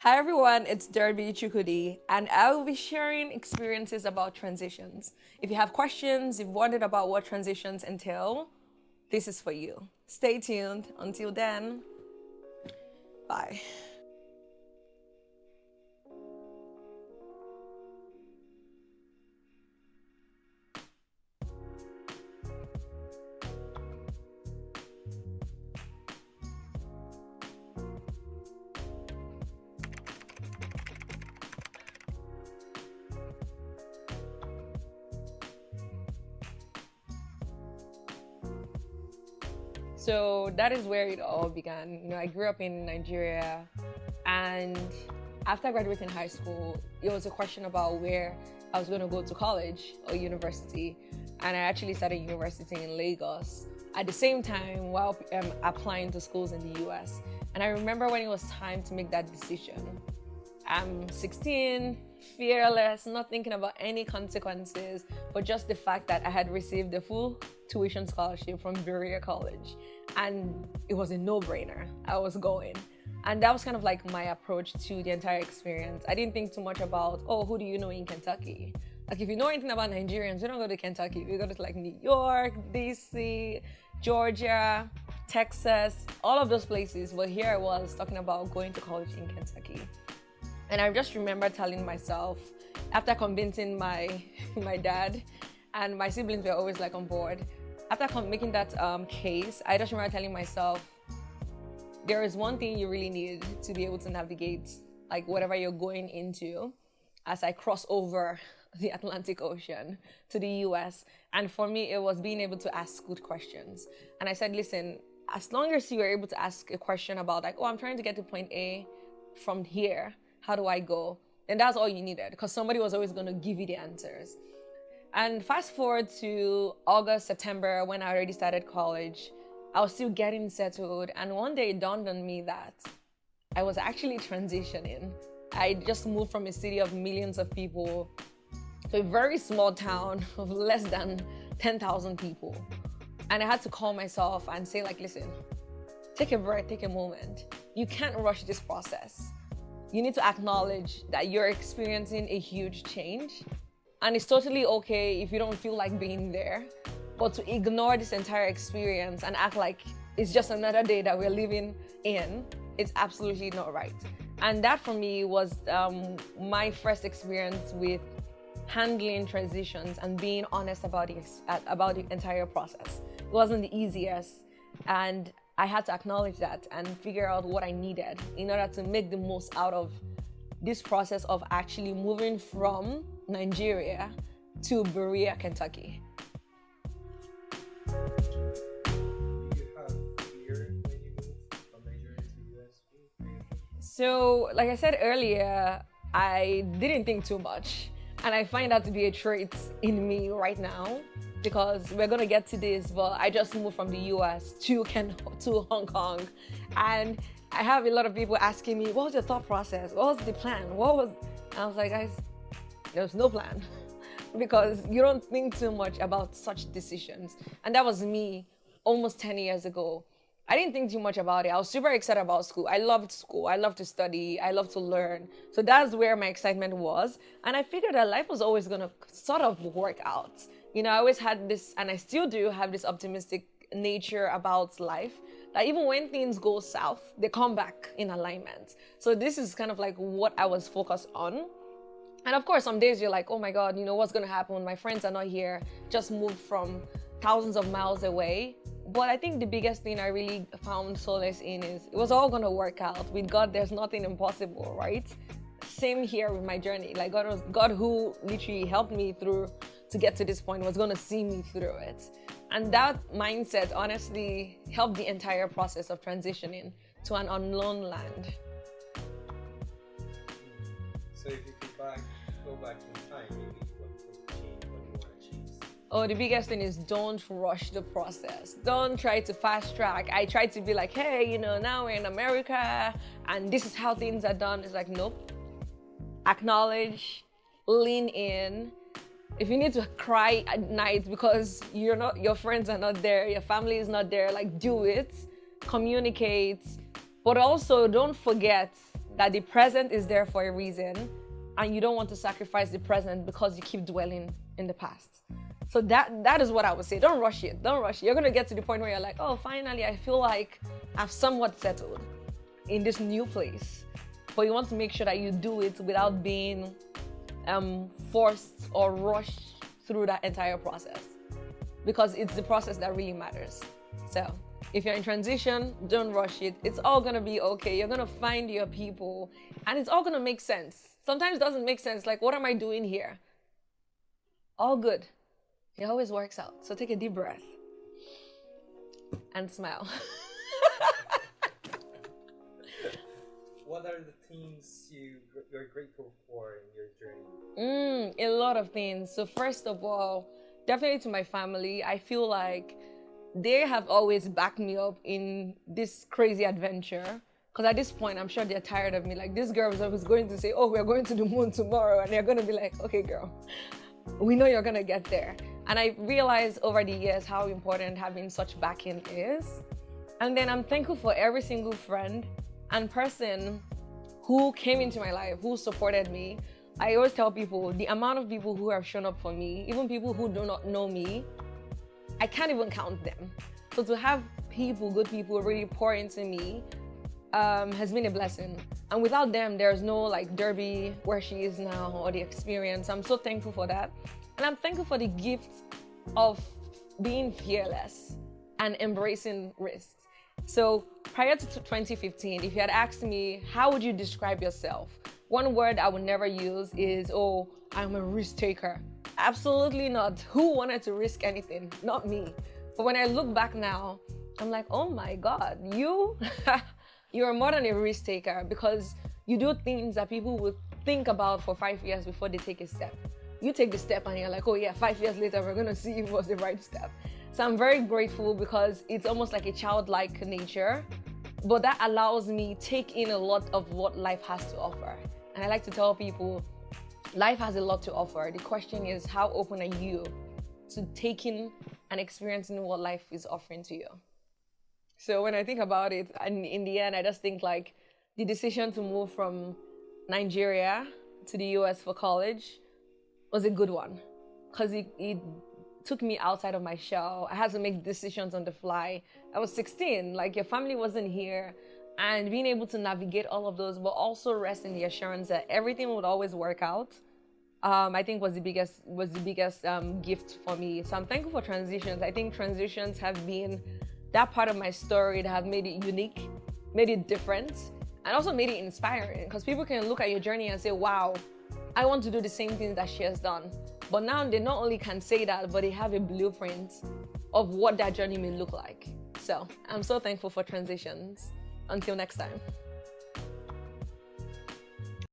Hi everyone, it's Derby Chukwudi, and I will be sharing experiences about transitions. If you have questions, you've wondered about what transitions entail, this is for you. Stay tuned. Until then, bye. So that is where it all began. I grew up in Nigeria, and after graduating high school, it was a question about where I was going to go to college or university. And I actually started university in Lagos at the same time while applying to schools in the US. And I remember when it was time to make that decision. I'm 16, fearless, not thinking about any consequences, but just the fact that I had received the full tuition scholarship from Berea College. And it was a no-brainer. I was going. And that was kind of like my approach to the entire experience. I didn't think too much about, oh, who do you know in Kentucky? Like, if you know anything about Nigerians, we don't go to Kentucky. We go to like New York, DC, Georgia, Texas, all of those places. But here I was talking about going to college in Kentucky. And I just remember telling myself, after convincing my dad, and my siblings were always like on board, after making that case, I just remember telling myself, there is one thing you really need to be able to navigate like whatever you're going into as I cross over the Atlantic Ocean to the US. And for me, it was being able to ask good questions. And I said, listen, as long as you are able to ask a question about like, oh, I'm trying to get to point A from here, how do I go? Then that's all you needed, because somebody was always going to give you the answers. And fast forward to August, September, when I already started college, I was still getting settled. And one day it dawned on me that I was actually transitioning. I just moved from a city of millions of people to a very small town of less than 10,000 people. And I had to call myself and say like, listen, take a breath, take a moment. You can't rush this process. You need to acknowledge that you're experiencing a huge change. And it's totally okay if you don't feel like being there. But to ignore this entire experience and act like it's just another day that we're living in, it's absolutely not right. And that for me was my first experience with handling transitions and being honest about the entire process. It wasn't the easiest, and I had to acknowledge that and figure out what I needed in order to make the most out of this process of actually moving from Nigeria to Berea, Kentucky. Do you have fear when you moved from Nigeria to the US? So, like I said earlier, I didn't think too much. And I find that to be a trait in me right now, because we're gonna get to this, but I just moved from the US to Hong Kong. And I have a lot of people asking me, what was your thought process? What was the plan? And I was like, guys, there's no plan. Because you don't think too much about such decisions. And that was me almost 10 years ago. I didn't think too much about it. I was super excited about school. I loved school. I loved to study. I loved to learn. So that's where my excitement was. And I figured that life was always going to sort of work out. I always had this, and I still do have this optimistic nature about life, that even when things go south, they come back in alignment. So this is kind of like what I was focused on. And of course, some days you're like, oh my God, what's going to happen? My friends are not here, just moved from thousands of miles away. But I think the biggest thing I really found solace in is it was all going to work out. With God, there's nothing impossible, right? Same here with my journey. Like God who literally helped me through to get to this point was going to see me through it. And that mindset honestly helped the entire process of transitioning to an unknown land. So if you could go back in time, maybe what would change, what you want to change? Oh, the biggest thing is don't rush the process. Don't try to fast track. I tried to be like, hey, now we're in America and this is how things are done. It's like, nope. Acknowledge, lean in. If you need to cry at night because your friends are not there, your family is not there, like do it. Communicate. But also don't forget that the present is there for a reason, and you don't want to sacrifice the present because you keep dwelling in the past. So that is what I would say. Don't rush it. Don't rush it. You're gonna get to the point where you're like, oh, finally, I feel like I've somewhat settled in this new place. But you want to make sure that you do it without being forced or rushed through that entire process, because it's the process that really matters. So if you're in transition, don't rush it. It's all gonna be okay. You're gonna find your people, and it's all gonna make sense. Sometimes it doesn't make sense. Like, what am I doing here? All good. It always works out. So take a deep breath and smile. What are the things you're grateful for in your journey? A lot of things. So first of all, definitely to my family. I feel like they have always backed me up in this crazy adventure. Because at this point, I'm sure they're tired of me. Like, this girl was always going to say, oh, we're going to the moon tomorrow. And they're going to be like, okay, girl, we know you're going to get there. And I realized over the years how important having such backing is. And then I'm thankful for every single friend and person who came into my life, who supported me. I always tell people, the amount of people who have shown up for me, even people who do not know me, I can't even count them. So to have people, good people, really pour into me has been a blessing. And without them, there's no like Derby where she is now or the experience. I'm so thankful for that. And I'm thankful for the gift of being fearless and embracing risks. So prior to 2015, if you had asked me, how would you describe yourself? One word I would never use is, oh, I'm a risk taker. Absolutely not. Who wanted to risk anything? Not me. But when I look back now, I'm like, oh my God, you're more than a risk taker, because you do things that people would think about for 5 years before they take a step. You take the step and you're like, oh yeah, 5 years later, we're gonna see if it was the right step. So I'm very grateful, because it's almost like a childlike nature, but that allows me to take in a lot of what life has to offer. And I like to tell people, life has a lot to offer. The question is, how open are you to taking and experiencing what life is offering to you? So when I think about it, and in the end, I just think like the decision to move from Nigeria to the US for college was a good one, because it took me outside of my shell. I had to make decisions on the fly. I was 16, like your family wasn't here, and being able to navigate all of those, but also rest in the assurance that everything would always work out, I think was the biggest gift for me. So I'm thankful for transitions. I think transitions have been that part of my story that have made it unique, made it different, and also made it inspiring, because people can look at your journey and say, wow, I want to do the same things that she has done. But now they not only can say that, but they have a blueprint of what that journey may look like. So I'm so thankful for transitions. Until next time.